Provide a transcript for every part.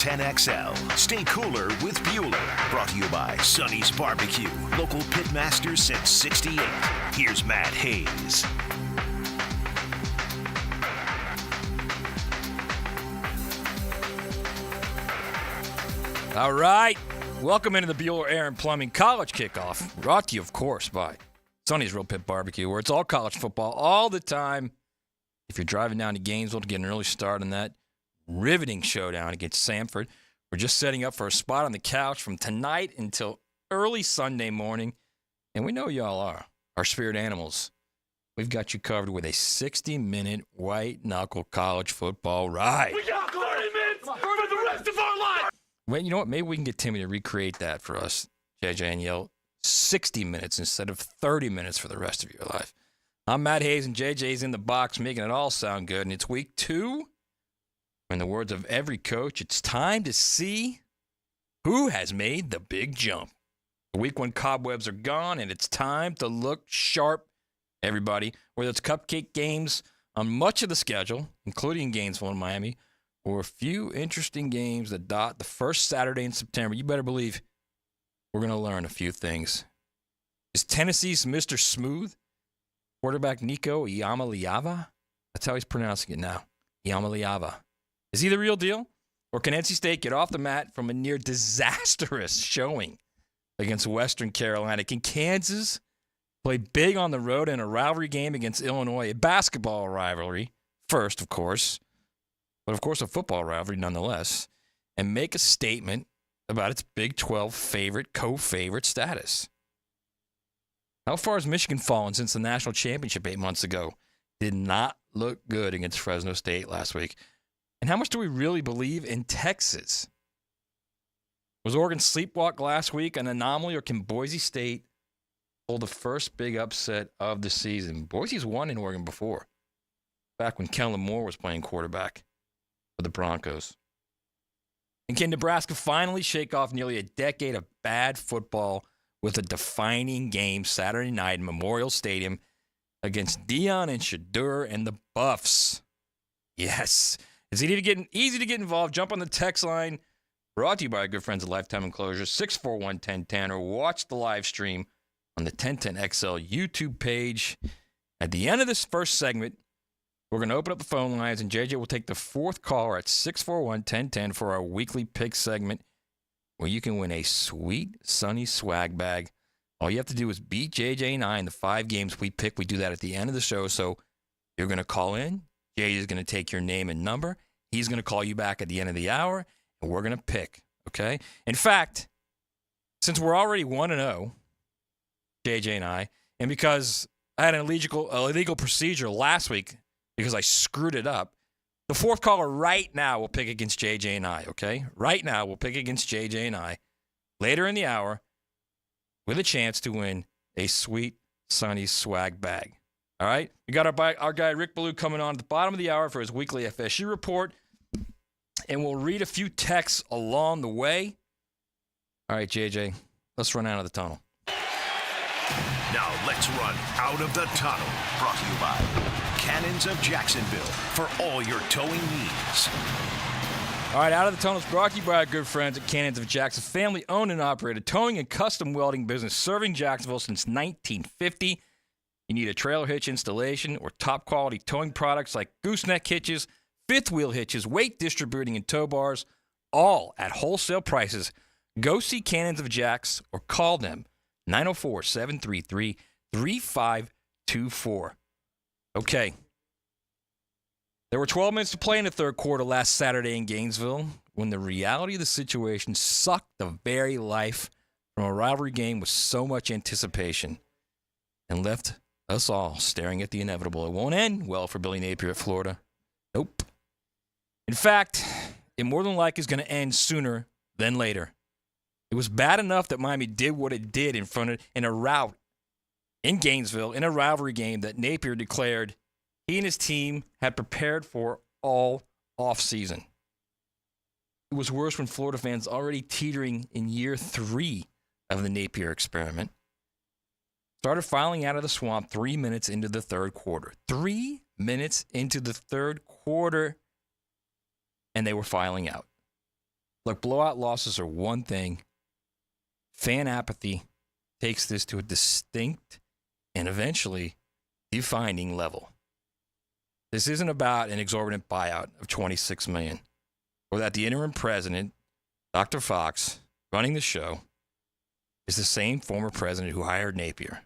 10XL. Stay cooler with Bueller. Brought to you by Sonny's Barbecue. Local pitmasters since 68. Here's Matt Hayes. All right. Welcome into the Bueller Air and Plumbing College Kickoff. Brought to you, of course, by Sonny's Real Pit Barbecue, where it's all college football all the time. If you're driving down to Gainesville to get an early start on that riveting showdown against Samford, we're just setting up for a spot on the couch from tonight until early Sunday morning. And we know y'all are our spirit animals. We've got you covered with a 60-minute white-knuckle college football ride. We got 30 minutes for the rest of our life. Well, you know what? Maybe we can get Timmy to recreate that for us, JJ, and yell 60 minutes instead of 30 minutes for the rest of your life. I'm Matt Hayes, and JJ's in the box making it all sound good. And it's week 2. In the words of every coach, it's time to see who has made the big jump. The week 1 cobwebs are gone, and it's time to look sharp, everybody. Whether it's cupcake games on much of the schedule, including Gainesville and Miami, or a few interesting games that dot the first Saturday in September, you better believe we're going to learn a few things. Is Tennessee's Mr. Smooth quarterback Nico Iamaleava? That's how he's pronouncing it now, Iamaleava. Is he the real deal? Or can NC State get off the mat from a near disastrous showing against Western Carolina? Can Kansas play big on the road in a rivalry game against Illinois, a basketball rivalry first, of course, but of course a football rivalry nonetheless, and make a statement about its Big 12 favorite, co-favorite status? How far has Michigan fallen since the national championship 8 months ago? Did not look good against Fresno State last week. And how much do we really believe in Texas? Was Oregon sleepwalk last week an anomaly, or can Boise State pull the first big upset of the season? Boise's won in Oregon before, back when Kellen Moore was playing quarterback for the Broncos. And can Nebraska finally shake off nearly a decade of bad football with a defining game Saturday night in Memorial Stadium against Dion and Shadur and the Buffs? Yes. It's easy to get involved. Jump on the text line, brought to you by our good friends at Lifetime Enclosures, 641-1010, or watch the live stream on the 1010XL YouTube page. At the end of this first segment, we're going to open up the phone lines, and JJ will take the fourth caller at 641-1010 for our weekly pick segment, where you can win a sweet Sunny swag bag. All you have to do is beat JJ and I in the 5 games we pick. We do that at the end of the show, so you're going to call in. Jay is going to take your name and number. He's going to call you back at the end of the hour, and we're going to pick, okay? In fact, since we're already 1-0, JJ and I, and because I had an illegal procedure last week because I screwed it up, the fourth caller right now will pick against JJ and I, okay? Right now we'll pick against JJ and I later in the hour with a chance to win a sweet Sunny swag bag. All right, we got our guy Rick Ballou coming on at the bottom of the hour for his weekly FSU report, and we'll read a few texts along the way. All right, JJ, let's run out of the tunnel. Now let's run out of the tunnel. Brought to you by Cannons of Jacksonville for all your towing needs. All right, Out of the Tunnel is brought to you by our good friends at Cannons of Jackson, family-owned and operated towing and custom welding business serving Jacksonville since 1950. You need a trailer hitch installation or top-quality towing products like gooseneck hitches, fifth-wheel hitches, weight distributing, and tow bars, all at wholesale prices. Go see Cannons of Jacks or call them 904-733-3524. Okay. There were 12 minutes to play in the third quarter last Saturday in Gainesville when the reality of the situation sucked the very life from a rivalry game with so much anticipation and left us all staring at the inevitable. It won't end well for Billy Napier at Florida. Nope. In fact, it more than likely is going to end sooner than later. It was bad enough that Miami did what it did in a rout in Gainesville in a rivalry game that Napier declared he and his team had prepared for all offseason. It was worse when Florida fans already teetering in year 3 of the Napier experiment started filing out of the swamp 3 minutes into the third quarter. 3 minutes into the third quarter, and they were filing out. Look, blowout losses are one thing. Fan apathy takes this to a distinct and eventually defining level. This isn't about an exorbitant buyout of $26 million or that the interim president, Dr. Fox, running the show, is the same former president who hired Napier.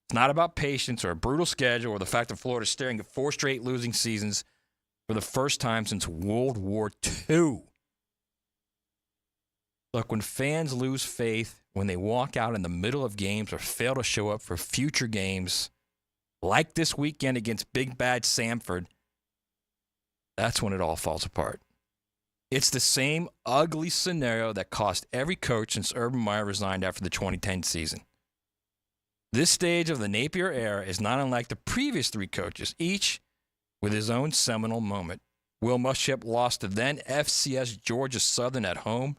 It's not about patience or a brutal schedule or the fact that Florida is staring at 4 straight losing seasons for the first time since World War II. Look, when fans lose faith, when they walk out in the middle of games or fail to show up for future games, like this weekend against Big Bad Samford, that's when it all falls apart. It's the same ugly scenario that cost every coach since Urban Meyer resigned after the 2010 season. This stage of the Napier era is not unlike the previous 3 coaches, each with his own seminal moment. Will Muschamp lost to then FCS Georgia Southern at home.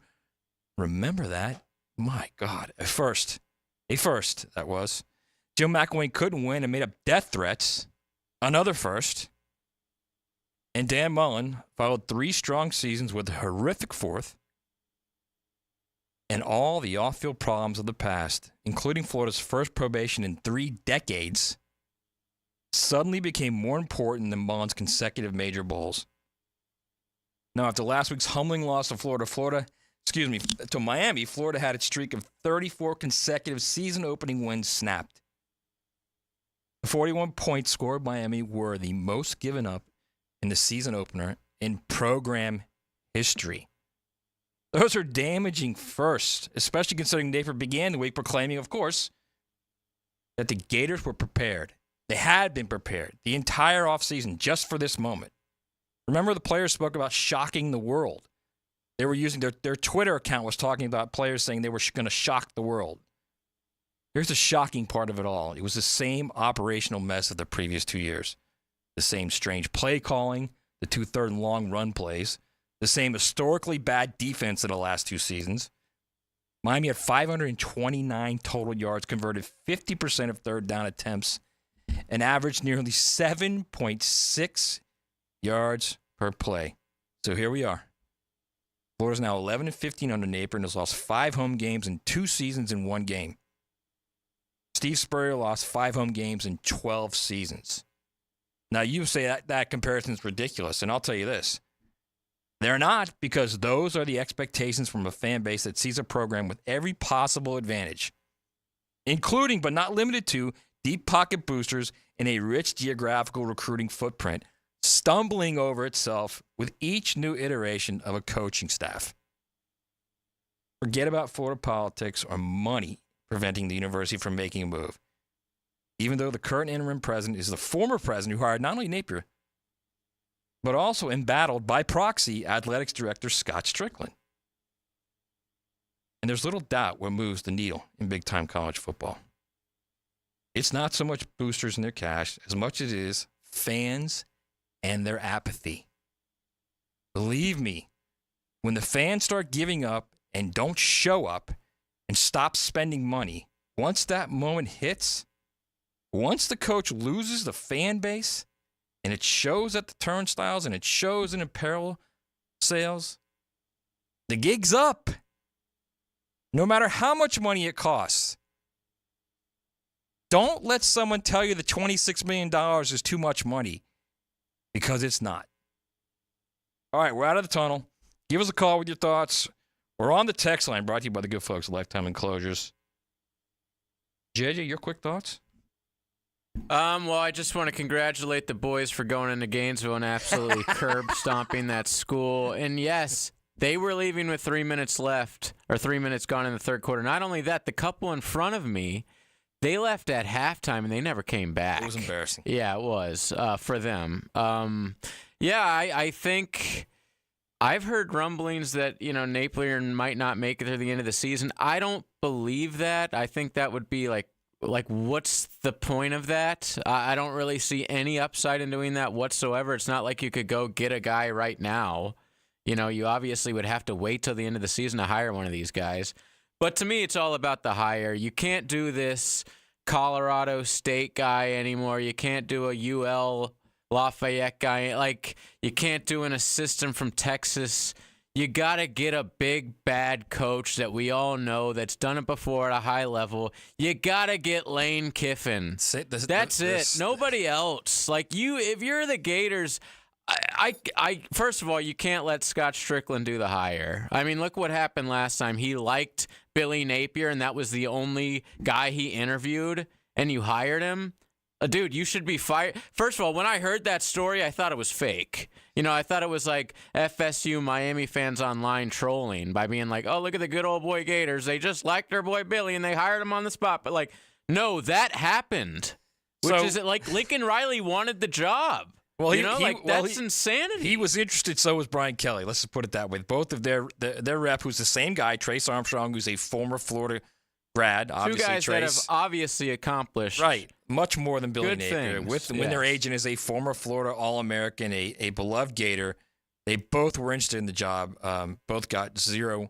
Remember that? My God. A first, that was. Jim McElwain couldn't win and made up death threats. Another first. And Dan Mullen followed 3 strong seasons with a horrific 4th. And all the off-field problems of the past, including Florida's first probation in 3 decades, suddenly became more important than Mullen's consecutive major bowls. Now, after last week's humbling loss to Miami, Florida had its streak of 34 consecutive season-opening wins snapped. The 41 points scored by Miami were the most given up in the season opener in program history. Those are damaging first, especially considering Napier began the week proclaiming, of course, that the Gators were prepared. They had been prepared the entire offseason just for this moment. Remember, the players spoke about shocking the world. They were using their Twitter account was talking about players saying they were going to shock the world. Here's the shocking part of it all. It was the same operational mess of the previous 2 years. The same strange play calling, the 2 third and long run plays, the same historically bad defense of the last 2 seasons. Miami had 529 total yards, converted 50% of third down attempts, and averaged nearly 7.6 yards per play. So here we are. Florida's now 11-15 under Napier and has lost 5 home games in 2 seasons in 1 game. Steve Spurrier lost 5 home games in 12 seasons. Now, you say that comparison is ridiculous, and I'll tell you this. They're not, because those are the expectations from a fan base that sees a program with every possible advantage, including but not limited to deep pocket boosters and a rich geographical recruiting footprint, stumbling over itself with each new iteration of a coaching staff. Forget about Florida politics or money preventing the university from making a move, even though the current interim president is the former president who hired not only Napier, but also embattled by proxy athletics director Scott Strickland. And there's little doubt what moves the needle in big-time college football. It's not so much boosters and their cash as much as it is fans and their apathy. Believe me, when the fans start giving up and don't show up and stop spending money, once that moment hits, once the coach loses the fan base, and it shows at the turnstiles and it shows in apparel sales, the gig's up. No matter how much money it costs. Don't let someone tell you the $26 million is too much money, because it's not. All right, we're out of the tunnel. Give us a call with your thoughts. We're on the text line, brought to you by the good folks at Lifetime Enclosures. JJ, your quick thoughts? Well, I just want to congratulate the boys for going into Gainesville and absolutely curb stomping that school. And yes, they were leaving with 3 minutes left, or 3 minutes gone in the third quarter. Not only that, the couple in front of me, they left at halftime and they never came back. It was embarrassing. Yeah, it was for them. I think I've heard rumblings that, Napier might not make it to the end of the season. I don't believe that. I think that would be like what's the point of that? I don't really see any upside in doing that whatsoever. It's not like you could go get a guy right now. You obviously would have to wait till the end of the season to hire one of these guys. But to me, it's all about the hire. You can't do this Colorado State guy anymore. You can't do a UL Lafayette guy. You can't do an assistant from Texas. you got to get a big, bad coach that we all know that's done it before at a high level. You got to get Lane Kiffin. That's it. Nobody else. Like, if you're the Gators, I first of all, you can't let Scott Strickland do the hire. I mean, look what happened last time. He liked Billy Napier, and that was the only guy he interviewed, and you hired him. Dude, you should be fired. First of all, when I heard that story, I thought it was fake. I thought it was like FSU Miami fans online trolling by being like, oh, look at the good old boy Gators. They just liked their boy Billy, and they hired him on the spot. But, like, no, that happened. Which is it like Lincoln Riley wanted the job. Well, that's insanity. He was interested, so was Brian Kelly. Let's just put it that way. Both of their rep, who's the same guy, Trace Armstrong, who's a former Florida grad. Obviously, two guys Trace, that have obviously accomplished much more than Billy Napier. Things. When their agent is a former Florida All-American, a beloved Gator, they both were interested in the job. Both got zero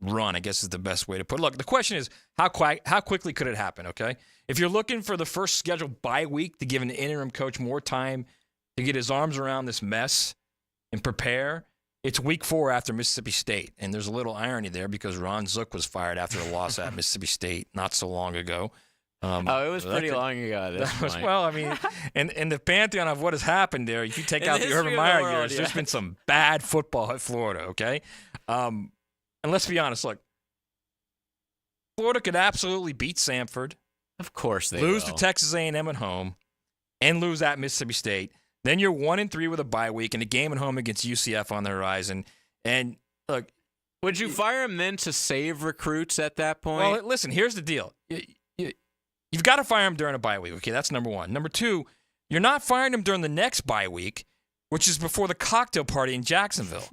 run, I guess is the best way to put it. Look, the question is, how quickly could it happen, okay? If you're looking for the first scheduled bye week to give an interim coach more time to get his arms around this mess and prepare, it's week 4 after Mississippi State. And there's a little irony there because Ron Zook was fired after a loss at Mississippi State not so long ago. It was pretty long ago at this point. Well, I mean, in the pantheon of what has happened there, if you take out the Urban Meyer years, there's been some bad football at Florida, okay? And let's be honest, look, Florida could absolutely beat Samford. Of course they lose will. to Texas A&M at home and lose at Mississippi State. Then you're 1-3 with a bye week and a game at home against UCF on the horizon. And look, would you fire him then to save recruits at that point? Well, listen, here's the deal. You've got to fire him during a bye week. Okay, that's number one. Number two, you're not firing him during the next bye week, which is before the cocktail party in Jacksonville.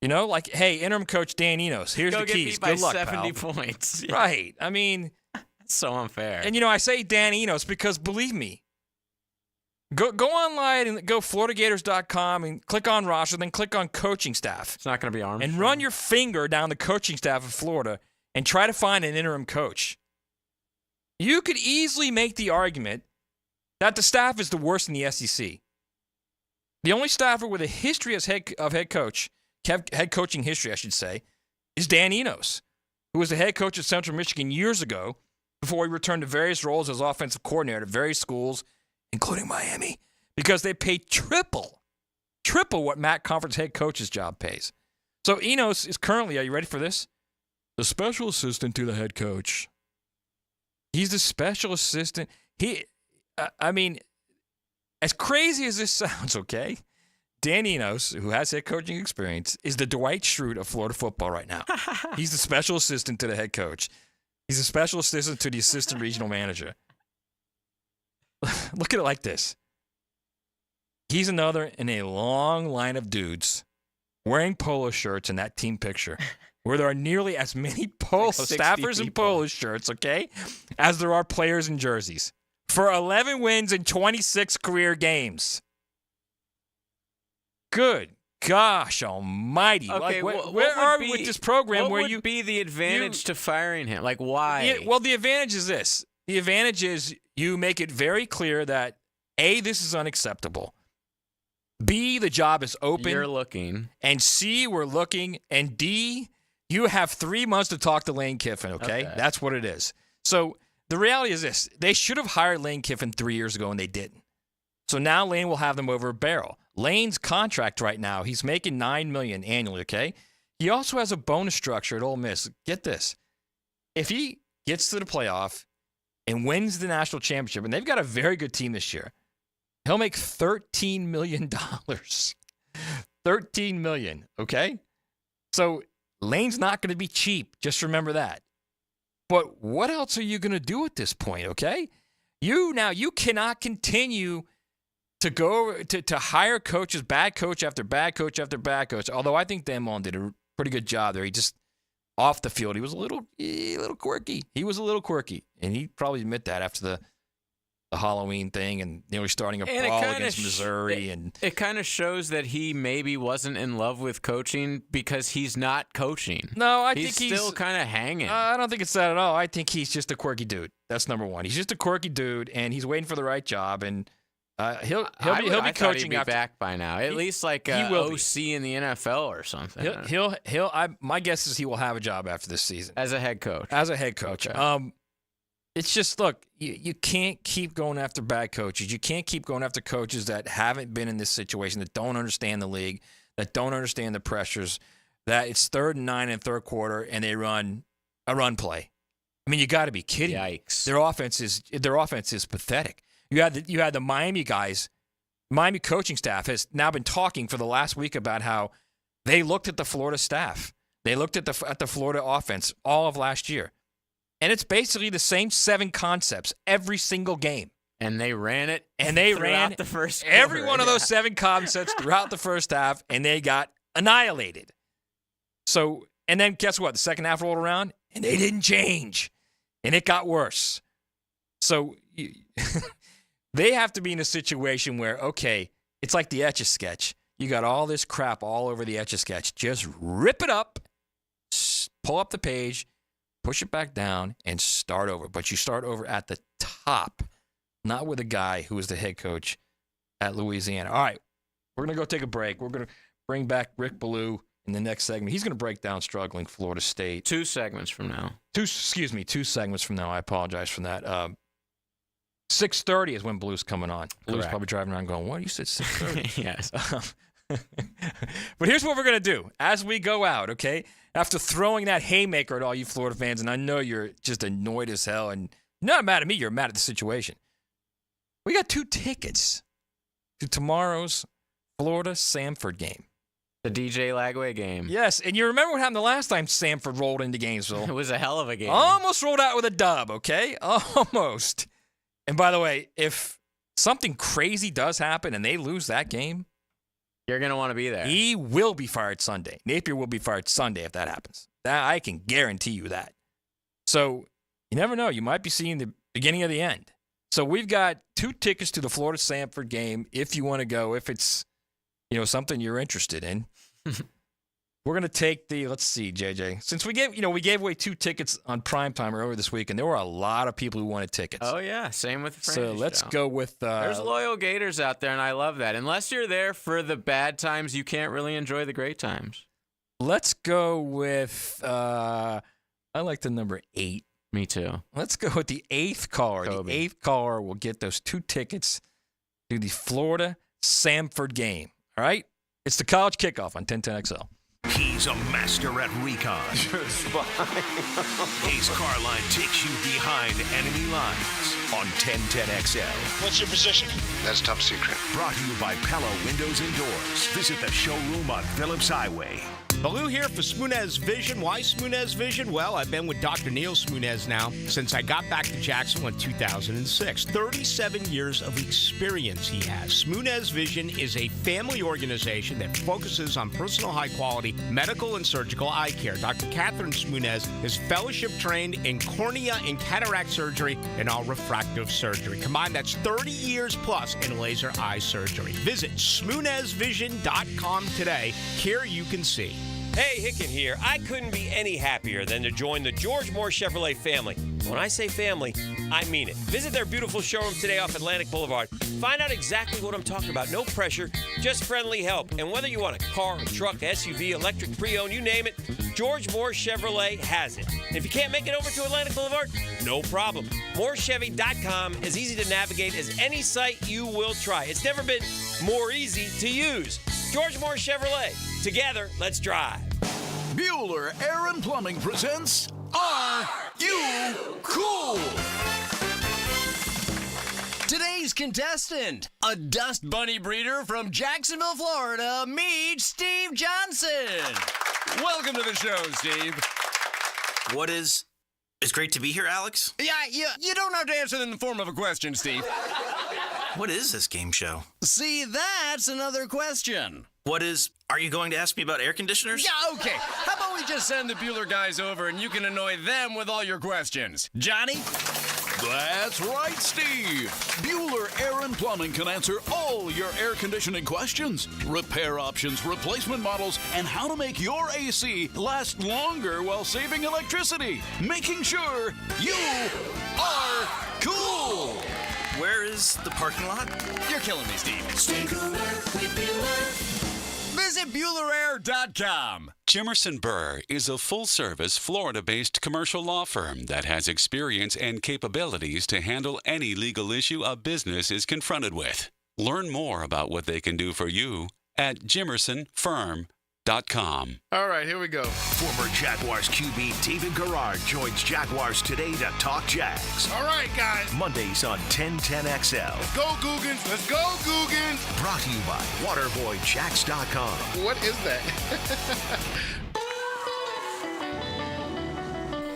Like, hey, interim coach Dan Enos, here's the keys. Go get beat Good luck, by 70 pal. points. Yeah. Right. I mean, that's so unfair. And I say Dan Enos because believe me, go online and go FloridaGators.com and click on roster, then click on coaching staff. It's not going to be Armstrong. And run your finger down the coaching staff of Florida and try to find an interim coach. You could easily make the argument that the staff is the worst in the SEC. The only staffer with a history as head coaching history, I should say, is Dan Enos, who was the head coach at Central Michigan years ago before he returned to various roles as offensive coordinator at various schools, including Miami, because they pay triple what Matt Conference head coach's job pays. So Enos is currently, are you ready for this? The special assistant to the head coach. He's the special assistant. I mean, as crazy as this sounds, okay? Dan Enos, who has head coaching experience, is the Dwight Schrute of Florida football right now. He's the special assistant to the head coach. He's a special assistant to the assistant regional manager. Look at it like this. He's another in a long line of dudes wearing polo shirts in that team picture where there are nearly as many staffers in polo shirts, okay, as there are players in jerseys for 11 wins in 26 career games. Good gosh almighty. Okay, like, where are we with this program what would be the advantage to firing him? Like, why? Yeah, well, the advantage is this. The advantage is you make it very clear that, A, this is unacceptable. B, the job is open. You're looking. And C, we're looking. And D, you have 3 months to talk to Lane Kiffin, okay? That's what it is. So the reality is this. They should have hired Lane Kiffin 3 years ago, and they didn't. So now Lane will have them over a barrel. Lane's contract right now, he's making $9 million annually, okay? He also has a bonus structure at Ole Miss. Get this. If he gets to the playoff and wins the national championship, and they've got a very good team this year, he'll make $13 million. $13 million, okay? So Lane's not going to be cheap. Just remember that. But what else are you going to do at this point, okay? You cannot continue to go to hire coaches, bad coach after bad coach after bad coach. Although I think Dan Mullen did a pretty good job there. He just, off the field, he was a little quirky. He was a little quirky. And he'd probably admit that after the Halloween thing and nearly starting a brawl against Missouri. It kind of shows that he maybe wasn't in love with coaching because he's not coaching. No, I think he's still kind of hanging. I don't think it's that at all. I think he's just a quirky dude. That's number one. He's just a quirky dude, and he's waiting for the right job. And He'll be I thought coaching he'd be after. back by now. At least like he will OC in the NFL or something. My guess is he will have a job after this season As a head coach. Okay. It's just, look, you can't keep going after bad coaches. You can't keep going after coaches that haven't been in this situation, that don't understand the league, that don't understand the pressures, that it's 3rd and 9 in third quarter and they run a run play. I mean, you got to be kidding me. Yikes. Their offense is pathetic. You had the Miami guys. Miami coaching staff has now been talking for the last week about how they looked at the Florida staff. They looked at the Florida offense all of last year. And it's basically the same 7 concepts every single game. And they ran it. And they throughout ran the first every quarter. one of those 7 concepts throughout the first half, and they got annihilated. So, and then guess what? The second half rolled around, and they didn't change. And it got worse. So they have to be in a situation where, okay, it's like the Etch-a-Sketch. You got all this crap all over the Etch-a-Sketch. Just rip it up, pull up the page, push it back down, and start over. But you start over at the top, not with a guy who was the head coach at Louisiana. All right, we're going to go take a break. We're going to bring back Rick Ballou in the next segment. He's going to break down struggling Florida State. 2 segments from now. 2 segments from now. I apologize for that. 6:30 is when Blue's coming on. Blue's Correct. probably driving around going, what? You said 6:30? Yes. But here's what we're going to do as we go out, okay? After throwing that haymaker at all you Florida fans, and I know you're just annoyed as hell, and you're not mad at me, you're mad at the situation. We got 2 tickets to tomorrow's Florida-Samford game. The DJ Lagway game. Yes, and you remember what happened the last time Samford rolled into Gainesville? It was a hell of a game. Almost rolled out with a dub, okay? Almost. And by the way, if something crazy does happen and they lose that game, You're going to want to be there. he will be fired Sunday. Napier will be fired Sunday if that happens. That I can guarantee you that. So you never know. You might be seeing the beginning of the end. So we've got 2 tickets to the Florida-Samford game if you want to go, if it's something you're interested in. We're going to take let's see, JJ. Since we gave away 2 tickets on primetime earlier this week, and there were a lot of people who wanted tickets. Oh, yeah. Same with the So Fringe let's show. go with... There's loyal Gators out there, and I love that. Unless you're there for the bad times, you can't really enjoy the great times. Let's go with... I like the number 8. Me too. Let's go with the 8th caller. Kobe. The 8th caller will get those 2 tickets to the Florida-Samford game. All right? It's the college kickoff on 1010XL. He's a master at recon. Ace Carline takes you behind enemy lines on 1010XL. What's your position? That's top secret. Brought to you by Pella Windows and Doors. Visit the showroom on Phillips Highway. Baloo here for Smoonez Vision. Why Smoonez Vision? Well, I've been with Dr. Neil Smoonez now since I got back to Jacksonville in 2006. 37 years of experience he has. Smoonez Vision is a family organization that focuses on personal high-quality medical and surgical eye care. Dr. Catherine Smoonez is fellowship trained in cornea and cataract surgery and all refractive surgery. Combined, that's 30 years plus in laser eye surgery. Visit SmoonezVision.com today. Here you can see. Hey, Hicken here. I couldn't be any happier than to join the George Moore Chevrolet family. When I say family, I mean it. Visit their beautiful showroom today off Atlantic Boulevard. Find out exactly what I'm talking about. No pressure, just friendly help. And whether you want a car, a truck, SUV, electric, pre-owned, you name it, George Moore Chevrolet has it. And if you can't make it over to Atlantic Boulevard, no problem. MooreChevy.com is easy to navigate as any site you will try. It's never been more easy to use. George Moore Chevrolet. Together, let's drive. Bueller Air and Plumbing presents Are You Cool? Today's contestant, a dust bunny breeder from Jacksonville, Florida, meet Steve Johnson. Welcome to the show, Steve. It's great to be here, Alex. Yeah, you don't have to answer in the form of a question, Steve. What is this game show? See, that's another question. Are you going to ask me about air conditioners? Yeah, okay. How about we just send the Bueller guys over and you can annoy them with all your questions? Johnny? That's right, Steve. Bueller Air and Plumbing can answer all your air conditioning questions. Repair options, replacement models, and how to make your AC last longer while saving electricity. Making sure you are cool. Where is the parking lot? You're killing me, Steve. Stay cooler with Bueller. Visit BuellerAir.com. Jimerson Burr is a full-service, Florida-based commercial law firm that has experience and capabilities to handle any legal issue a business is confronted with. Learn more about what they can do for you at jimersonfirm.com. All right, here we go. Former Jaguars QB David Garrard joins Jaguars Today to talk Jags. All right, guys. Mondays on 1010XL. Let's go, Googans. Let's go, Googans. Brought to you by WaterboyJax.com. What is that?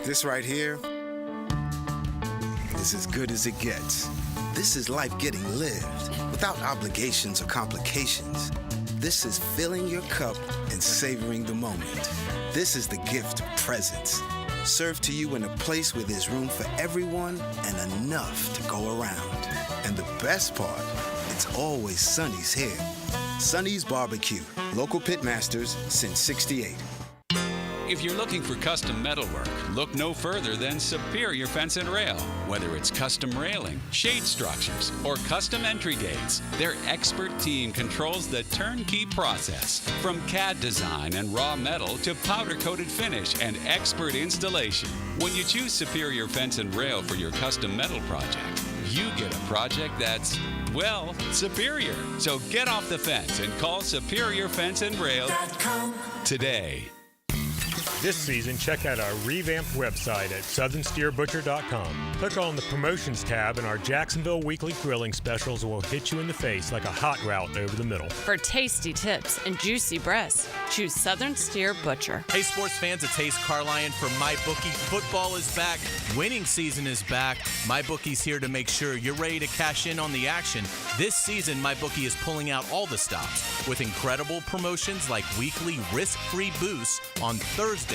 This right here is as good as it gets. This is life getting lived without obligations or complications. This is filling your cup and savoring the moment. This is the gift of presence, served to you in a place where there's room for everyone and enough to go around. And the best part, it's always Sonny's here. Sonny's Barbecue, local pitmasters since '68. If you're looking for custom metalwork, look no further than Superior Fence and Rail. Whether it's custom railing, shade structures, or custom entry gates, their expert team controls the turnkey process. From CAD design and raw metal to powder-coated finish and expert installation. When you choose Superior Fence and Rail for your custom metal project, you get a project that's, well, superior. So get off the fence and call Superior Fence and Rail today. This season, check out our revamped website at southernsteerbutcher.com. Click on the Promotions tab, and our Jacksonville weekly grilling specials will hit you in the face like a hot route over the middle. For tasty tips and juicy breasts, choose Southern Steer Butcher. Hey, sports fans, it's Hayes Carlyon for MyBookie. Football is back. Winning season is back. MyBookie's here to make sure you're ready to cash in on the action. This season, MyBookie is pulling out all the stops with incredible promotions like weekly risk-free boosts on Thursdays,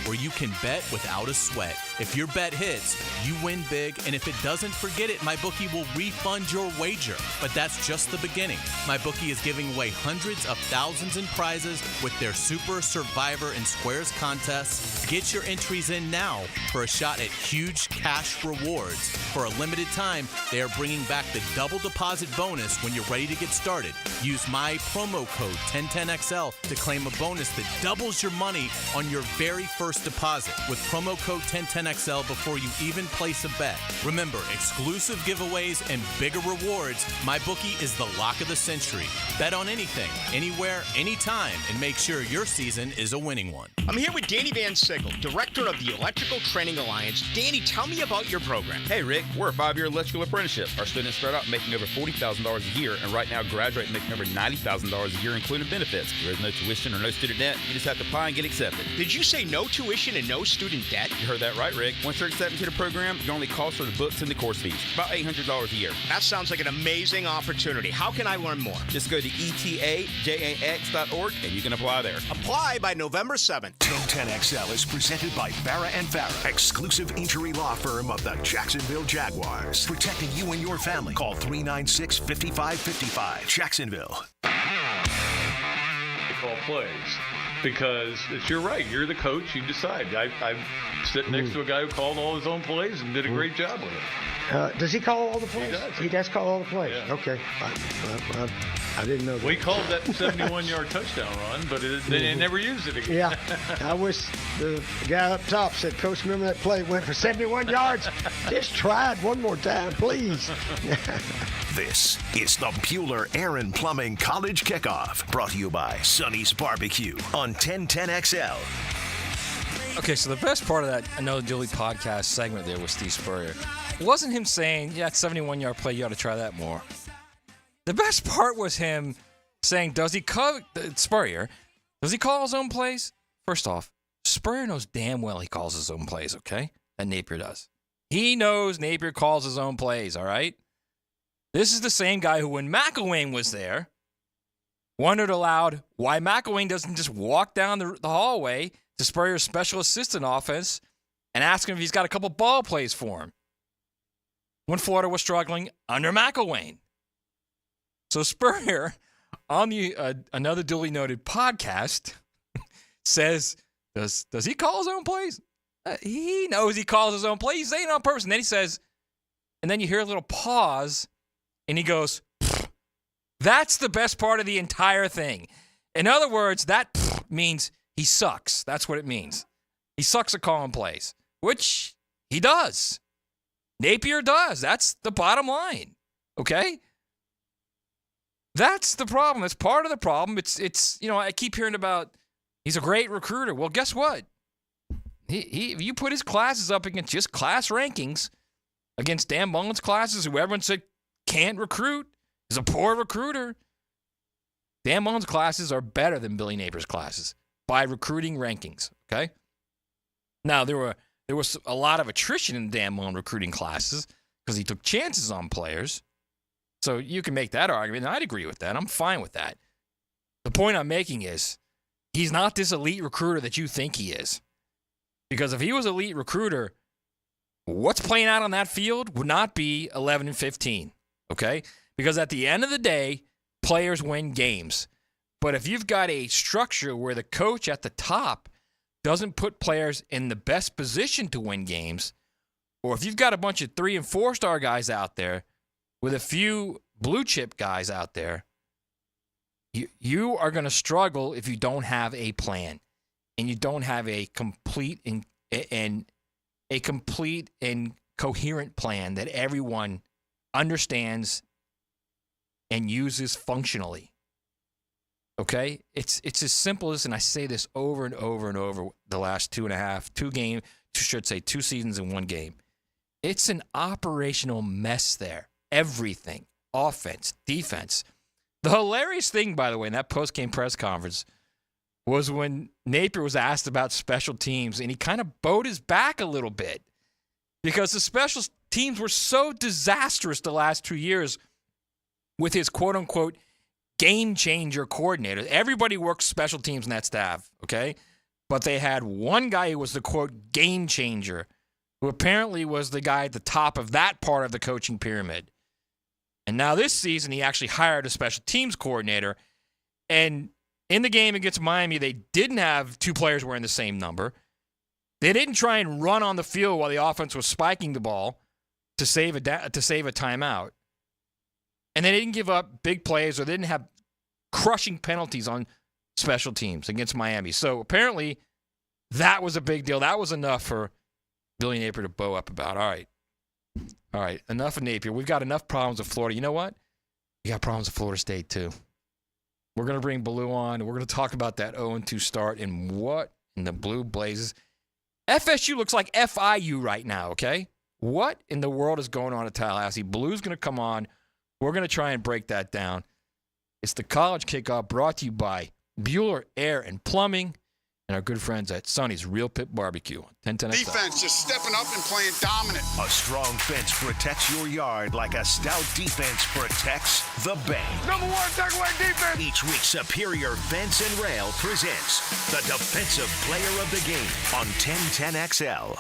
where you can bet without a sweat. If your bet hits, you win big, and if it doesn't, forget it. MyBookie will refund your wager. But that's just the beginning. MyBookie is giving away hundreds of thousands in prizes with their Super Survivor and Squares contests. Get your entries in now for a shot at huge cash rewards. For a limited time, they are bringing back the double deposit bonus when you're ready to get started. Use my promo code 1010XL to claim a bonus that doubles your money on your very first deposit with promo code 1010XL before you even place a bet. Remember, exclusive giveaways and bigger rewards. MyBookie is the lock of the century. Bet on anything, anywhere, anytime, and make sure your season is a winning one. I'm here with Danny Van Sickle, director of the Electrical Training Alliance. Danny, tell me about your program. Hey, Rick, we're a 5-year electrical apprenticeship. Our students start out making over $40,000 a year, and right now graduate making over $90,000 a year, including benefits. There's no tuition or no student debt. You just have to apply and get accepted. Did you say no tuition and no student debt? You heard that right, Rick. Once you're accepted to the program, your only cost are the books and the course fees. About $800 a year. That sounds like an amazing opportunity. How can I learn more? Just go to etajax.org and you can apply there. Apply by November 7th. 1010XL is presented by Farrah & Farrah, exclusive injury law firm of the Jacksonville Jaguars. Protecting you and your family. Call 396-5555. Jacksonville. They call plays. Because you're right. You're the coach. You decide. I sit next to a guy who called all his own plays and did a great job with it. Does he call all the plays? He does. He does call all the plays. Yeah. Okay. I didn't know that. We called that 71-yard touchdown run, but they never used it again. Yeah. I wish the guy up top said, Coach, remember that play went for 71 yards? Just try it one more time, please. This is the Bueller Air and Plumbing College Kickoff, brought to you by Sonny's Barbecue on 1010XL. Okay, so the best part of that Another Dooley podcast segment there was Steve Spurrier. It wasn't him saying, yeah, it's 71-yard play, you ought to try that more. The best part was him saying, Spurrier, does he call his own plays? First off, Spurrier knows damn well he calls his own plays, okay? That Napier does. He knows Napier calls his own plays, all right? This is the same guy who, when McElwain was there, wondered aloud why McElwain doesn't just walk down the hallway to Spurrier's special assistant offense and ask him if he's got a couple ball plays for him when Florida was struggling under McElwain. So Spurrier, on the Another Duly Noted podcast, says, does he call his own plays? He knows he calls his own plays. He's saying it on purpose. And then he says, And then you hear a little pause, and he goes, that's the best part of the entire thing. In other words, that means he sucks. That's what it means. He sucks at calling plays, which he does. Napier does. That's the bottom line. Okay? That's the problem. It's part of the problem. It's I keep hearing about he's a great recruiter. Well, guess what? If you put his classes up against just class rankings, against Dan Mullen's classes, who everyone said can't recruit, is a poor recruiter. Dan Mullen's classes are better than Billy Napier's classes by recruiting rankings, okay? Now, there was a lot of attrition in Dan Mullen recruiting classes because he took chances on players. So you can make that argument, and I'd agree with that. I'm fine with that. The point I'm making is he's not this elite recruiter that you think he is. Because if he was an elite recruiter, what's playing out on that field would not be 11 and 15, okay? Because at the end of the day, players win games. But if you've got a structure where the coach at the top doesn't put players in the best position to win games, or if you've got a bunch of 3- and 4-star guys out there with a few blue-chip guys out there, you are going to struggle if you don't have a plan and you don't have a complete and coherent plan that everyone understands and uses functionally. Okay? It's as simple as, and I say this over and over and over the last 2 seasons in one game. It's an operational mess there. Everything. Offense, defense. The hilarious thing, by the way, in that post-game press conference was when Napier was asked about special teams, and he kind of bowed his back a little bit because the special teams were so disastrous the last 2 years with his quote-unquote game-changer coordinator. Everybody works special teams in that staff, okay? But they had one guy who was the, quote, game-changer, who apparently was the guy at the top of that part of the coaching pyramid. And now this season, he actually hired a special teams coordinator. And in the game against Miami, they didn't have 2 players wearing the same number. They didn't try and run on the field while the offense was spiking the ball to save a timeout. And they didn't give up big plays, or they didn't have crushing penalties on special teams against Miami. So apparently that was a big deal. That was enough for Billy Napier to bow up about. All right, enough of Napier. We've got enough problems with Florida. You know what? We got problems with Florida State, too. We're going to bring Baloo on, and we're going to talk about that 0-2 start and what in the blue blazes. FSU looks like FIU right now, okay? What in the world is going on at Tallahassee? Baloo's going to come on. We're going to try and break that down. It's the College Kickoff brought to you by Bueller Air and Plumbing and our good friends at Sonny's Real Pit Barbecue. 1010 Defense just stepping up and playing dominant. A strong fence protects your yard like a stout defense protects the bank. #1 takeaway defense. Each week, Superior Fence and Rail presents the Defensive Player of the Game on 1010XL.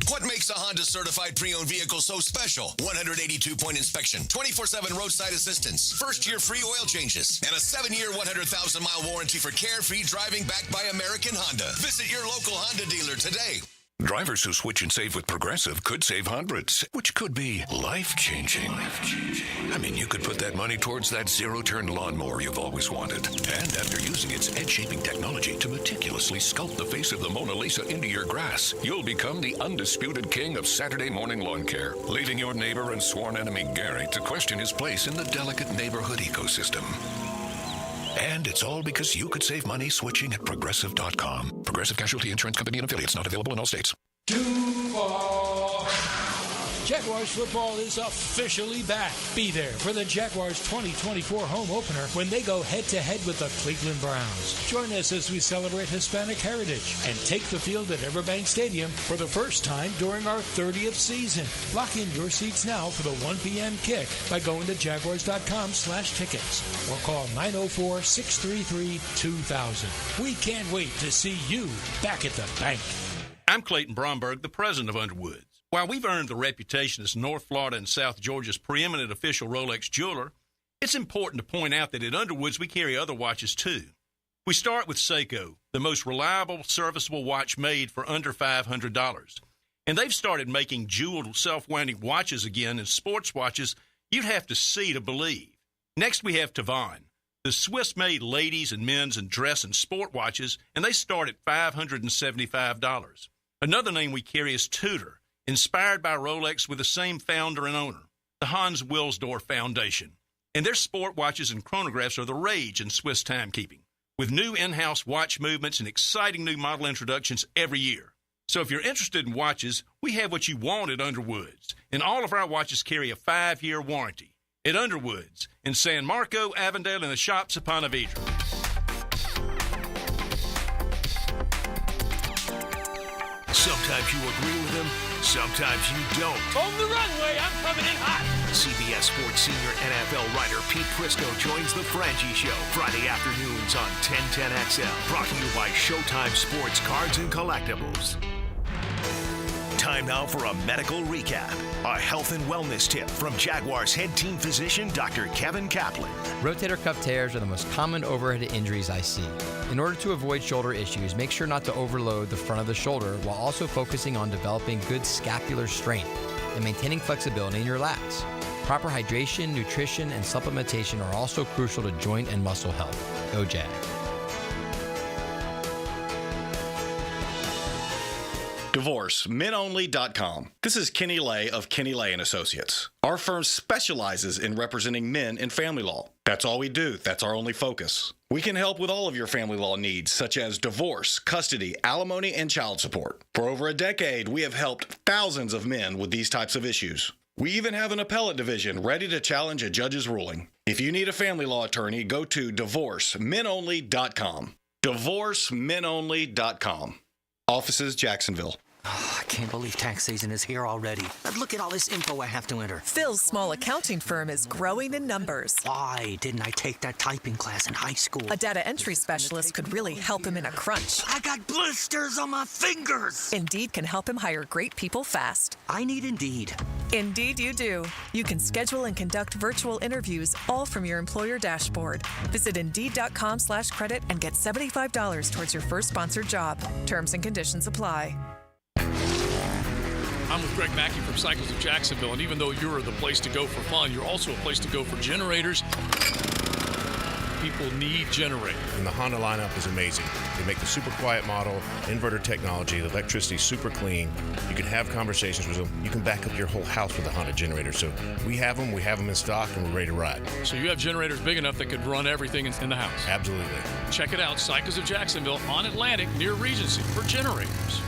What makes a Honda certified pre-owned vehicle so special? 182-point inspection, 24/7 roadside assistance, first-year free oil changes, and a 7-year, 100,000-mile warranty for carefree driving backed by American Honda. Visit your local Honda dealer today. Drivers who switch and save with Progressive could save hundreds, which could be life-changing. I mean, you could put that money towards that zero-turn lawnmower you've always wanted. And after using its edge-shaping technology to meticulously sculpt the face of the Mona Lisa into your grass, you'll become the undisputed king of Saturday morning lawn care, leaving your neighbor and sworn enemy Gary to question his place in the delicate neighborhood ecosystem. And it's all because you could save money switching at Progressive.com. Progressive Casualty Insurance Company and affiliates, not available in all states. Jaguars football is officially back. Be there for the Jaguars 2024 home opener when they go head-to-head with the Cleveland Browns. Join us as we celebrate Hispanic heritage and take the field at Everbank Stadium for the first time during our 30th season. Lock in your seats now for the 1 p.m. kick by going to Jaguars.com/tickets or call 904-633-2000. We can't wait to see you back at the bank. I'm Clayton Bromberg, the president of Underwoods. While we've earned the reputation as North Florida and South Georgia's preeminent official Rolex jeweler, it's important to point out that at Underwoods we carry other watches too. We start with Seiko, the most reliable, serviceable watch made for under $500. And they've started making jeweled self-winding watches again and sports watches you'd have to see to believe. Next, we have Tavan, the Swiss-made ladies and men's and dress and sport watches, and they start at $575. Another name we carry is Tudor, inspired by Rolex with the same founder and owner, the Hans Wilsdorf Foundation. And their sport watches and chronographs are the rage in Swiss timekeeping, with new in-house watch movements and exciting new model introductions every year. So if you're interested in watches, we have what you want at Underwood's, and all of our watches carry a 5-year warranty. At Underwood's in San Marco, Avondale, and the shops upon Avedra. Sometimes you agree with him, sometimes you don't. On the runway, I'm coming in hot. CBS Sports senior NFL writer Pete Prisco joins the Franchi Show Friday afternoons on 1010XL. Brought to you by Showtime Sports Cards and Collectibles. Time now for a medical recap. A health and wellness tip from Jaguars head team physician Dr. Kevin Kaplan. Rotator cuff tears are the most common overhead injuries I see. In order to avoid shoulder issues, make sure not to overload the front of the shoulder while also focusing on developing good scapular strength and maintaining flexibility in your lats. Proper hydration, nutrition, and supplementation are also crucial to joint and muscle health. Go Jag. DivorceMenOnly.com. This is Kenny Lay of Kenny Lay & Associates. Our firm specializes in representing men in family law. That's all we do. That's our only focus. We can help with all of your family law needs, such as divorce, custody, alimony, and child support. For over a decade, we have helped thousands of men with these types of issues. We even have an appellate division ready to challenge a judge's ruling. If you need a family law attorney, go to DivorceMenOnly.com. DivorceMenOnly.com. Offices, Jacksonville. Oh, I can't believe tax season is here already. But look at all this info I have to enter. Phil's small accounting firm is growing in numbers. Why didn't I take that typing class in high school? A data entry specialist could really help him in a crunch. I got blisters on my fingers. Indeed can help him hire great people fast. I need Indeed. Indeed you do. You can schedule and conduct virtual interviews all from your employer dashboard. Visit Indeed.com/credit and get $75 towards your first sponsored job. Terms and conditions apply. I'm with Greg Mackey from Cycles of Jacksonville, and even though you're the place to go for fun, you're also a place to go for generators. People need generators. And the Honda lineup is amazing. They make the super quiet model, inverter technology, the electricity's super clean. You can have conversations with them. You can back up your whole house with a Honda generator. So we have them in stock, and we're ready to ride. So you have generators big enough that could run everything in the house? Absolutely. Check it out, Cycles of Jacksonville on Atlantic near Regency for generators.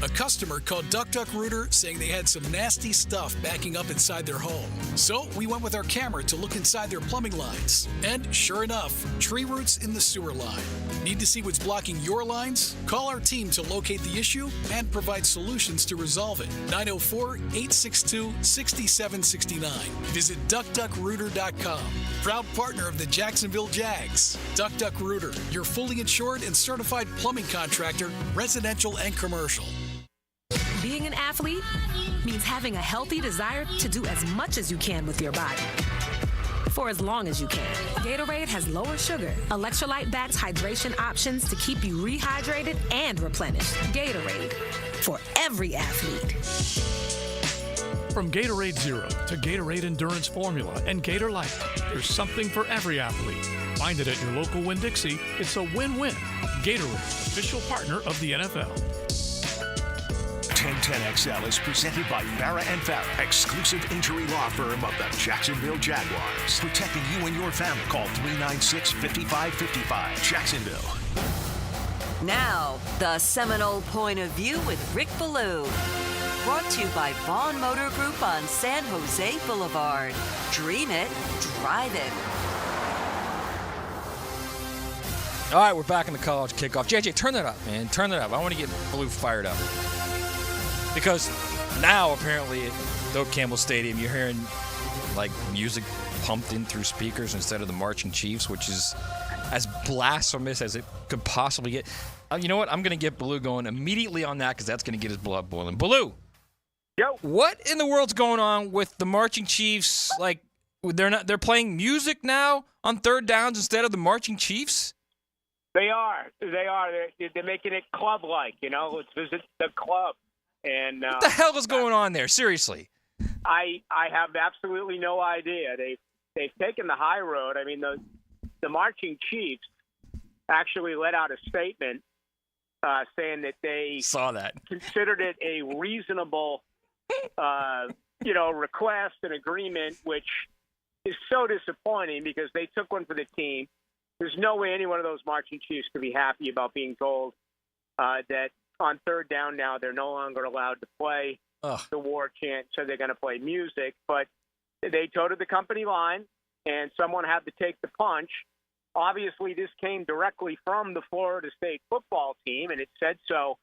A customer called Rooter saying they had some nasty stuff backing up inside their home. So we went with our camera to look inside their plumbing lines. And sure enough, tree roots in the sewer line. Need to see what's blocking your lines? Call our team to locate the issue and provide solutions to resolve it. 904-862-6769. Visit DuckDuckRooter.com. Proud partner of the Jacksonville Jags. Rooter, your fully insured and certified plumbing contractor, residential and commercial. Being an athlete means having a healthy desire to do as much as you can with your body. For as long as you can. Gatorade has lower sugar, electrolyte-backed hydration options to keep you rehydrated and replenished. Gatorade, for every athlete. From Gatorade Zero to Gatorade Endurance Formula and Gator Light, there's something for every athlete. Find it at your local Winn-Dixie. It's a win-win. Gatorade, official partner of the NFL. 1010XL is presented by Farah & Farah, exclusive injury law firm of the Jacksonville Jaguars. Protecting you and your family. Call 396-5555. Jacksonville. Now, the Seminole Point of View with Rick Ballou. Brought to you by Vaughn Motor Group on San Jose Boulevard. Dream it, drive it. All right, we're back in the college kickoff. JJ, turn that up, man. Turn that up. I want to get Blue fired up. Because now, apparently, at Doak Campbell Stadium, you're hearing, like, music pumped in through speakers instead of the Marching Chiefs, which is as blasphemous as it could possibly get. You know what? I'm going to get Blue going immediately on that because that's going to get his blood boiling. Blue. Yo. What in the world's going on with the Marching Chiefs? Like, they're playing music now on third downs instead of the Marching Chiefs? They are. They're making it club-like, you know. Let's visit the club. And what the hell is going on there? Seriously. I have absolutely no idea. They've taken the high road. I mean, the marching chiefs actually let out a statement saying that they saw that, considered it a reasonable, request and agreement, which is so disappointing because they took one for the team. There's no way any one of those marching chiefs could be happy about being told that on third down now they're no longer allowed to play the war chant, so they're going to play music. But they toted the company line, and someone had to take the punch. Obviously, this came directly from the Florida State football team, and it said so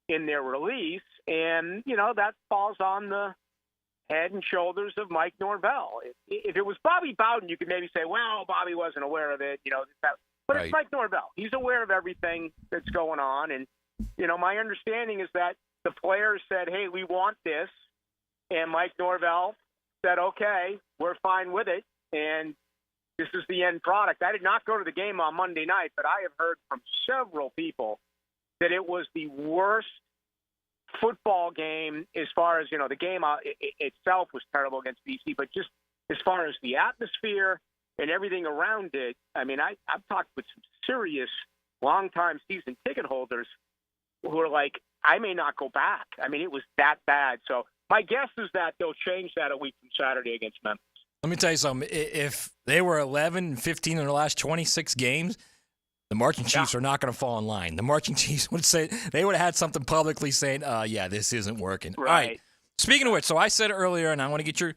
in their release. And, that falls on the head and shoulders of Mike Norvell. If it was Bobby Bowden, you could maybe say, well, Bobby wasn't aware of it. But It's Mike Norvell. He's aware of everything that's going on. And, my understanding is that the players said, hey, we want this. And Mike Norvell said, okay, we're fine with it. And this is the end product. I did not go to the game on Monday night, but I have heard from several people that it was the worst football game as far as, the game itself was terrible against BC, but just as far as the atmosphere and everything around it, I mean, I've talked with some serious long-time season ticket holders who are like, I may not go back. I mean, it was that bad. So my guess is that they'll change that a week from Saturday against Memphis. Let me tell you something. If they were 11-15 in their last 26 games, the marching chiefs are not going to fall in line. The marching chiefs would say they would have had something publicly saying, this isn't working. Right. All right. Speaking of which, so I said earlier, and I want to get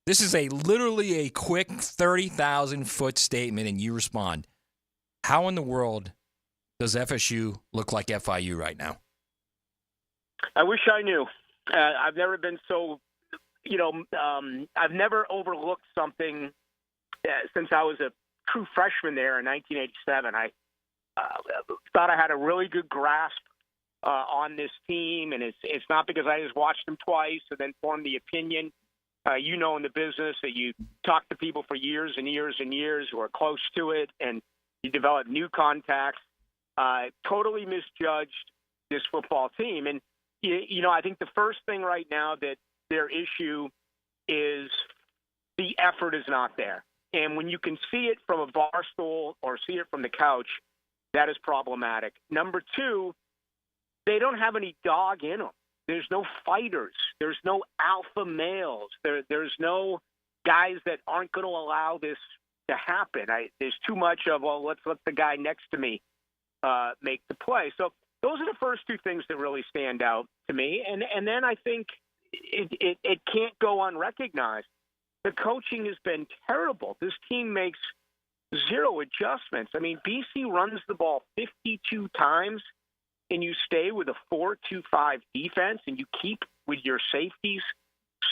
this is literally a quick 30,000-foot statement, and you respond. How in the world does FSU look like FIU right now? I wish I knew. I've never been so, I've never overlooked something since I was a true freshman there in 1987. I thought I had a really good grasp on this team, and it's not because I just watched them twice and then formed the opinion. In the business that you talk to people for years and years and years who are close to it, and you develop new contacts. Totally misjudged this football team. And, I think the first thing right now that their issue is the effort is not there. And when you can see it from a bar stool or see it from the couch, that is problematic. Number two, they don't have any dog in them. There's no fighters. There's no alpha males. There's no guys that aren't going to allow this to happen. There's too much of, let's let the guy next to me make the play. So those are the first two things that really stand out to me. And then I think it can't go unrecognized. The coaching has been terrible. This team makes zero adjustments. I mean, BC runs the ball 52 times, and you stay with a 4-2-5 defense, and you keep with your safeties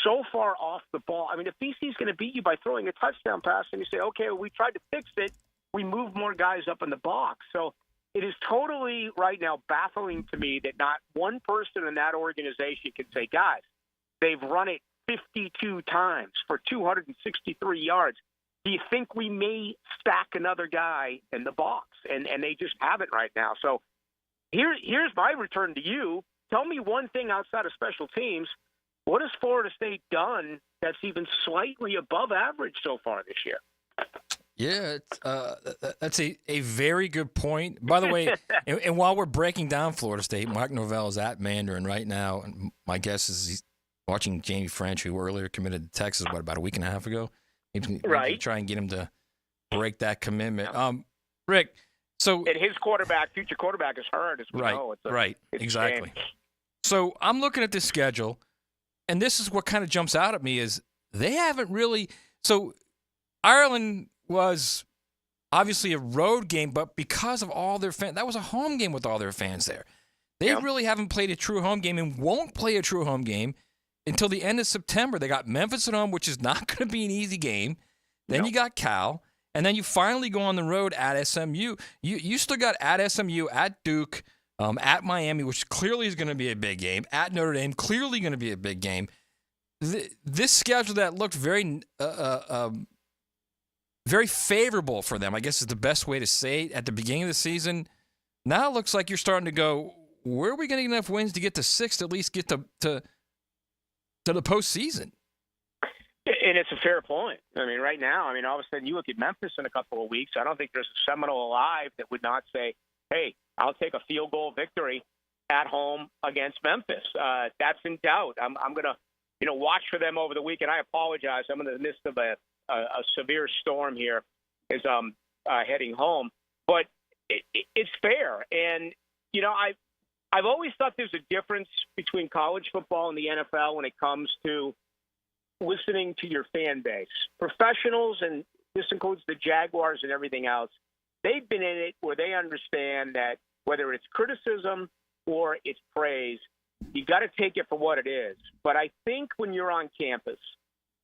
so far off the ball. I mean, if BC is going to beat you by throwing a touchdown pass, and you say, okay, well, we tried to fix it, we move more guys up in the box. So it is totally right now baffling to me that not one person in that organization can say, guys, they've run it 52 times for 263 yards. Do you think we may stack another guy in the box? And they just haven't right now. So here's my return to you. Tell me one thing outside of special teams. What has Florida State done that's even slightly above average so far this year? Yeah, that's a very good point. By the way, and while we're breaking down Florida State, Mark Norvell is at Mandarin right now. And my guess is he's watching Jamie French, who earlier committed to Texas, about a week and a half ago. Maybe try and get him to break that commitment. Rick, so and his future quarterback is hurt, as we know. It's exactly. So I'm looking at this schedule, and this is what kind of jumps out at me is they haven't really. So Ireland was obviously a road game, but because of all their fans, that was a home game with all their fans there. They really haven't played a true home game and won't play a true home game until the end of September. They got Memphis at home, which is not going to be an easy game. Then you got Cal, and then you finally go on the road at SMU. You still got at SMU, at Duke, at Miami, which clearly is going to be a big game, at Notre Dame, clearly going to be a big game. This schedule that looked very very favorable for them, I guess is the best way to say it, at the beginning of the season, now it looks like you're starting to go, where are we getting enough wins to get to 6 to at least get to the postseason? And it's a fair point. I mean, right now, all of a sudden you look at Memphis in a couple of weeks, I don't think there's a Seminole alive that would not say, hey, I'll take a field goal victory at home against Memphis. That's in doubt. I'm going to, watch for them over the weekend. I apologize. I'm in the midst of a severe storm here as I'm heading home. But it's fair. And, I've always thought there's a difference between college football and the NFL when it comes to listening to your fan base. Professionals, and this includes the Jaguars and everything else, they've been in it where they understand that whether it's criticism or it's praise, you got to take it for what it is. But I think when you're on campus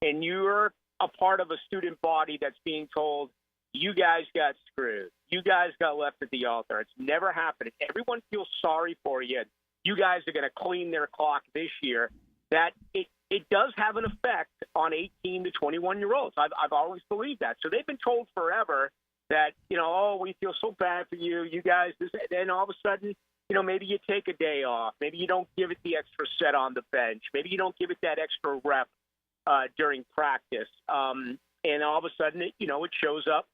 and you're a part of a student body that's being told, you guys got screwed, you guys got left at the altar, it's never happened, everyone feels sorry for you, you guys are going to clean their clock this year, that it does have an effect on 18 to 21-year-olds. I've always believed that. So they've been told forever that, we feel so bad for you, you guys. Then all of a sudden, maybe you take a day off. Maybe you don't give it the extra set on the bench. Maybe you don't give it that extra rep during practice. And all of a sudden, it shows up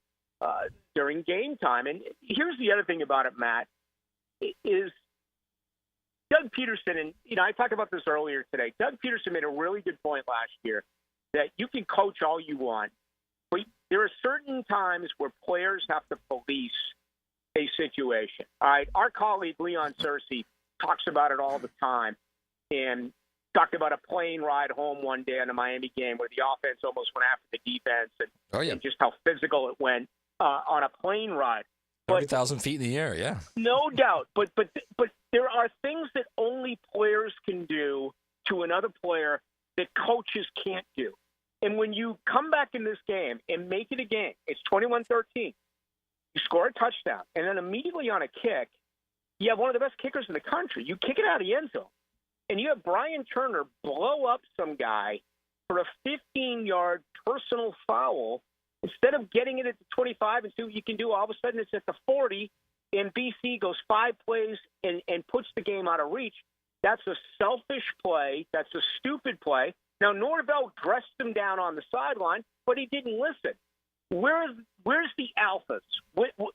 during game time. And here's the other thing about it, Matt, is Doug Peterson, and I talked about this earlier today. Doug Peterson made a really good point last year that you can coach all you want, but there are certain times where players have to police a situation. All right, our colleague Leon Searcy talks about it all the time, and talked about a plane ride home one day in a Miami game where the offense almost went after the defense, and just how physical it went on a plane ride. 30,000 feet in the air, yeah. No doubt, but there are things that only players can do to another player that coaches can't do. And when you come back in this game and make it a game, it's 21-13. You score a touchdown, and then immediately on a kick, you have one of the best kickers in the country. You kick it out of the end zone, and you have Brian Turner blow up some guy for a 15-yard personal foul. Instead of getting it at the 25 and see what you can do, all of a sudden it's at the 40, and BC goes 5 plays and puts the game out of reach. That's a selfish play. That's a stupid play. Now, Norvell dressed him down on the sideline, but he didn't listen. Where's the alphas?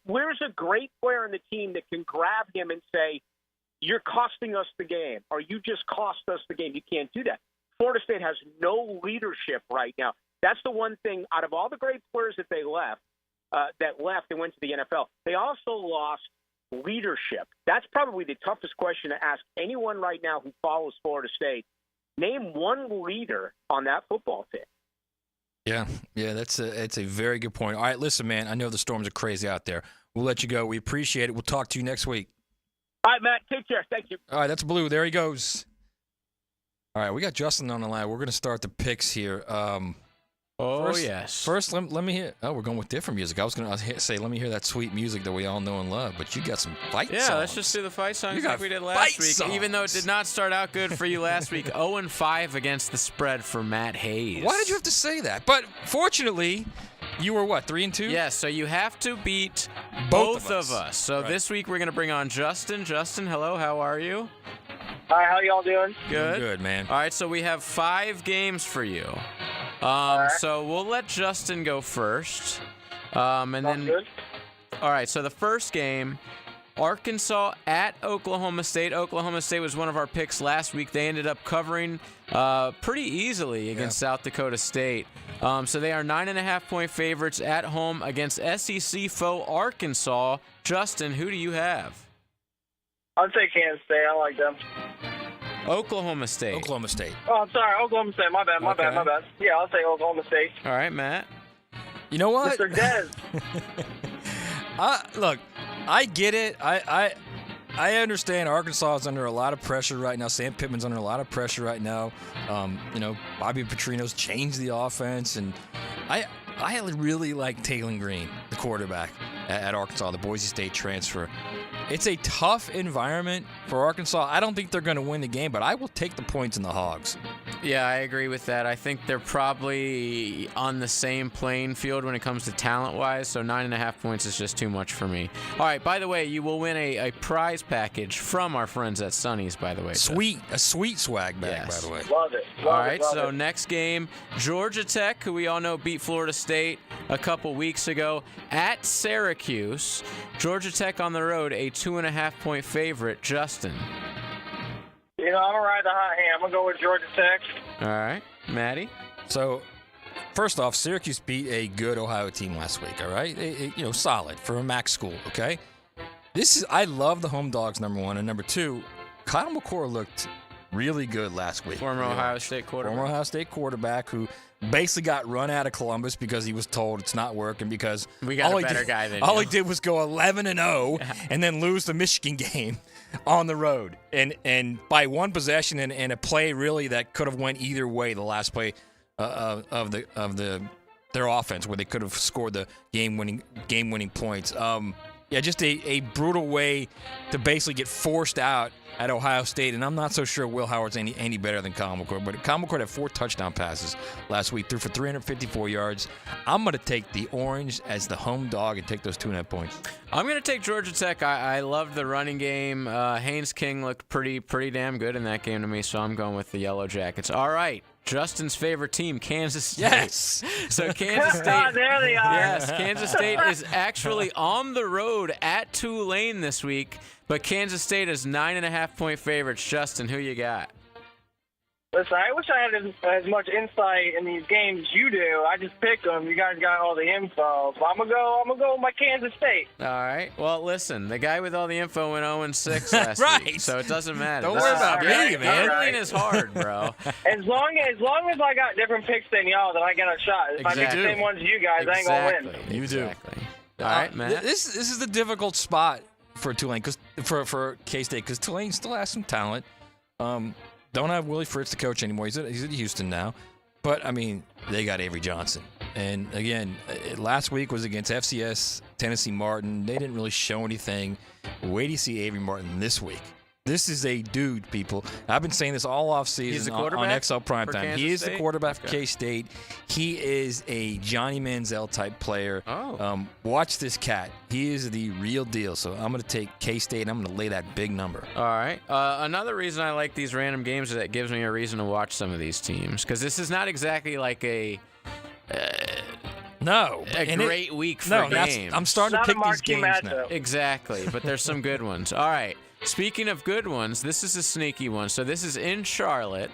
Where's a great player on the team that can grab him and say, you're costing us the game, or you just cost us the game? You can't do that. Florida State has no leadership right now. That's the one thing out of all the great players that they left and went to the NFL. They also lost leadership. That's probably the toughest question to ask anyone right now who follows Florida State. Name one leader on that football team. Yeah, it's a very good point. All right, listen, man, I know the storms are crazy out there. We'll let you go. We appreciate it. We'll talk to you next week. All right, Matt, take care. Thank you. All right, that's Blue. There he goes. All right, we got Justin on the line. We're going to start the picks here. Yes. First, let me hear. Oh, we're going with different music. I was going to say, let me hear that sweet music that we all know and love. But you got some fight songs. Yeah, let's just do the fight songs like we did last week. Songs. Even though it did not start out good for you last week, 0-5 against the spread for Matt Hayes. Why did you have to say that? But fortunately, you were what, 3-2? Yes, so you have to beat both of us. So right. This week we're going to bring on Justin. Justin, hello, how are you? Hi, how y'all doing? Good. Good, man. All right, so we have 5 games for you. So we'll let Justin go first. Good. All right, so the first game, Arkansas at Oklahoma State. Oklahoma State was one of our picks last week. They ended up covering pretty easily against South Dakota State. So they are 9.5-point favorites at home against SEC foe Arkansas. Justin, who do you have? I'll take Kansas State. I like them. Oklahoma State. Oklahoma State. Oh, I'm sorry. Oklahoma State. My bad. My bad. Yeah, I'll take Oklahoma State. All right, Matt. You know what? Mr. Dez. Look, I get it. I understand Arkansas is under a lot of pressure right now. Sam Pittman's under a lot of pressure right now. Bobby Petrino's changed the offense, and I really like Taylor Green, the quarterback at Arkansas, the Boise State transfer. It's a tough environment for Arkansas. I don't think they're going to win the game, but I will take the points in the Hogs. Yeah, I agree with that. I think they're probably on the same playing field when it comes to talent-wise, so 9.5 points is just too much for me. All right, by the way, you will win a prize package from our friends at Sonny's, by the way. A sweet swag bag, by the way. Love it. All right, so next game, Georgia Tech, who we all know beat Florida State a couple weeks ago, at Syracuse. Georgia Tech on the road, a 2.5-point favorite. Justin. I'm going to ride the hot hand. I'm going to go with Georgia Tech. All right. Maddie? So, first off, Syracuse beat a good Ohio team last week, all right? Solid for a MAC school, okay? I love the home dogs, number one. And number two, Kyle McCord looked really good last week. Former Ohio State quarterback who basically got run out of Columbus because he was told it's not working because we got a better guy than you. All he did was go 11-0 and then lose the Michigan game on the road. And by one possession and a play really that could have went either way, the last play of their offense where they could have scored the game-winning points. Just a brutal way to basically get forced out at Ohio State, and I'm not so sure Will Howard's any better than Kyle McCord, but Kyle McCord had 4 touchdown passes last week, threw for 354 yards. I'm going to take the Orange as the home dog and take those 2.5 points. I'm going to take Georgia Tech. I loved the running game. Haynes King looked pretty damn good in that game to me, so I'm going with the Yellow Jackets. All right. Justin's favorite team, Kansas State. Yes. So Kansas State. There they are. Yes, Kansas State is actually on the road at Tulane this week, but Kansas State is 9.5-point favorites. Justin, who you got? Listen, I wish I had as much insight in these games as you do. I just picked them. You guys got all the info. So I'm gonna go with my Kansas State. All right. Well, listen, the guy with all the info went 0-6 last right. week, so it doesn't matter. Don't worry about me, man. Gambling is hard, bro. As long as I got different picks than y'all, then I get a shot. If I pick the same ones as you guys, I ain't gonna win. You do. All right, Matt. This is the difficult spot for Tulane, for K-State, because Tulane still has some talent. Don't have Willie Fritz the coach anymore. He's at Houston now. But, I mean, they got Avery Johnson. And, again, last week was against FCS, Tennessee Martin. They didn't really show anything. Wait till you see Avery Martin this week. This is a dude, people. I've been saying this all offseason on XL Primetime. He is the quarterback for K-State. He is a Johnny Manziel-type player. Oh. Watch this cat. He is the real deal. So I'm going to take K-State, and I'm going to lay that big number. All right. Another reason I like these random games is that it gives me a reason to watch some of these teams, because this is not exactly like a great week for games. I'm starting to pick these games now. Exactly, but there's some good ones. All right. Speaking of good ones, this is a sneaky one. So this is in Charlotte.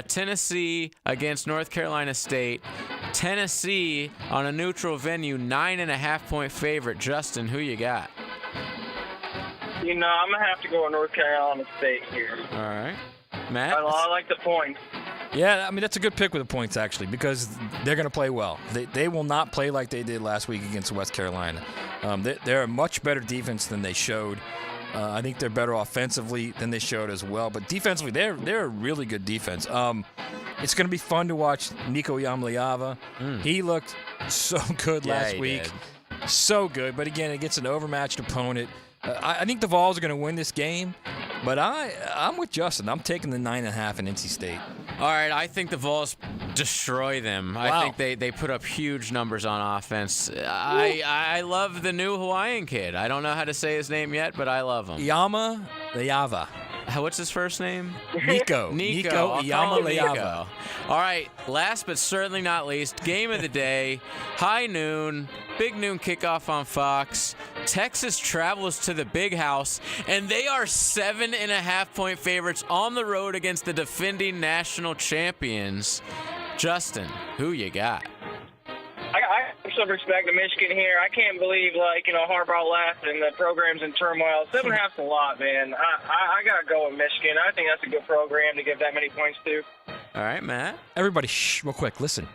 Tennessee against North Carolina State. Tennessee on a neutral venue, 9.5-point favorite. Justin, who you got? I'm going to have to go with North Carolina State here. All right. Matt? I like the points. Yeah, I mean, that's a good pick with the points, actually, because they're going to play well. They will not play like they did last week against West Carolina. They're a much better defense than they showed. I think they're better offensively than they showed as well. But defensively, they're a really good defense. It's going to be fun to watch Nico Yamaliava. He looked so good last week. So good. But, again, against an overmatched opponent. I think the Vols are going to win this game. But I'm with Justin. I'm taking the 9.5 in NC State. All right, I think the Vols destroy them. Wow. I think they put up huge numbers on offense. I love the new Hawaiian kid. I don't know how to say his name yet, but I love him. Yamaliava. What's his first name? Nico Yamaliava. All right, last but certainly not least, game of the day, high noon, big noon kickoff on Fox. Texas travels to the Big House, and they are 7.5-point favorites on the road against the defending national champions. Justin, who you got? I have some respect to Michigan here. I can't believe, Harbaugh left and the program's in turmoil. 7.5's a lot, man. I got to go with Michigan. I think that's a good program to give that many points to. All right, Matt. Everybody, shh, real quick, listen.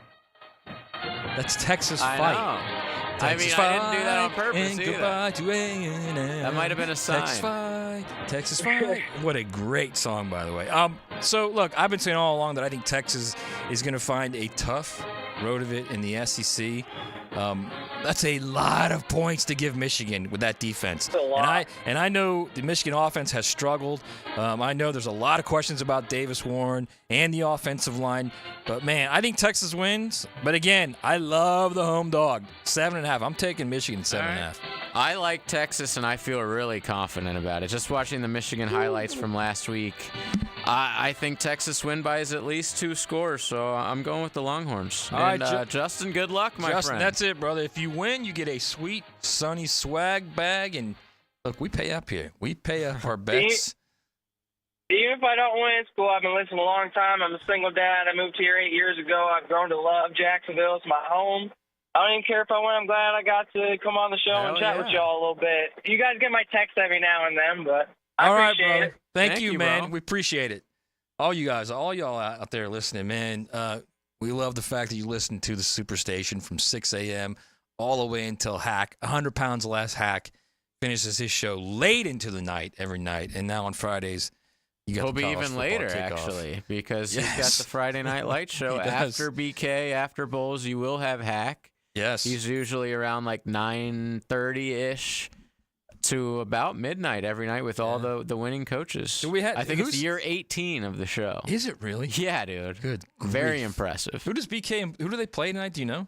That's Texas Fight. I didn't do that on purpose either. That might have been a sign. Texas Fight. What a great song, by the way. So, look, I've been saying all along that I think Texas is going to find a tough road of it in the SEC. That's a lot of points to give Michigan with that defense. And I know the Michigan offense has struggled. I know there's a lot of questions about Davis Warren and the offensive line. But, man, I think Texas wins. But, again, I love the home dog. 7.5. I'm taking Michigan 7.5. I like Texas, and I feel really confident about it. Just watching the Michigan highlights from last week, I think Texas win by at least 2 scores, so I'm going with the Longhorns. All right, Justin, good luck, my friend. That's it, brother. If you win, you get a sweet Sunny swag bag, and look, we pay up here. We pay up our bets. Even if I don't win, it's cool. I've been listening a long time. I'm a single dad. I moved here 8 years ago. I've grown to love Jacksonville. It's my home. I don't even care if I win. I'm glad I got to come on the show and chat with y'all a little bit. You guys get my text every now and then, but I appreciate it. Thank you, man. Bro. We appreciate it. All you guys, all y'all out there listening, man. We love the fact that you listen to the Superstation from 6 a.m. all the way until Hack. 100 Pounds Less Hack finishes his show late into the night every night. And now on Fridays, you got He'll be even later, actually, because he's got the Friday Night Light show. After BK, after Bowls, you will have Hack. Yes. He's usually around like 9:30-ish to about midnight every night with all the winning coaches. I think it's year 18 of the show. Is it really? Yeah, dude. Good. Very impressive. Who does BK? Who do they play tonight? Do you know?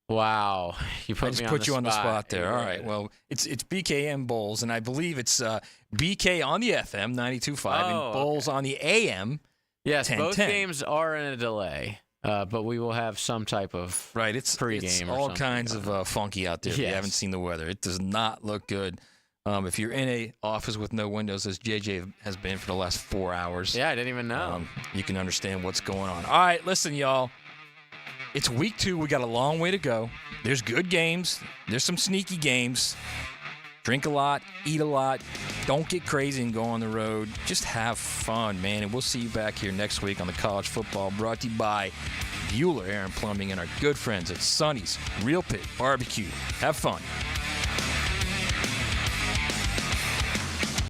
Wow, I just put you on the spot there. All right. Well, it's BKM Bowls, and I believe it's BK on the FM 92.5 and Bowls on the AM. Yes, 10, both 10. games are in a delay. But we will have some type of pregame. It's or all kinds of funky out there. If you haven't seen the weather, it does not look good. If you're in a office with no windows, as JJ has been for the last 4 hours. Yeah, I didn't even know. You can understand what's going on. All right, listen, y'all. It's week 2. We got a long way to go. There's good games. There's some sneaky games. Drink a lot, eat a lot. Don't get crazy and go on the road. Just have fun, man. And we'll see you back here next week on the College Football, brought to you by Bueller Air and Plumbing and our good friends at Sonny's Real Pit Barbecue. Have fun.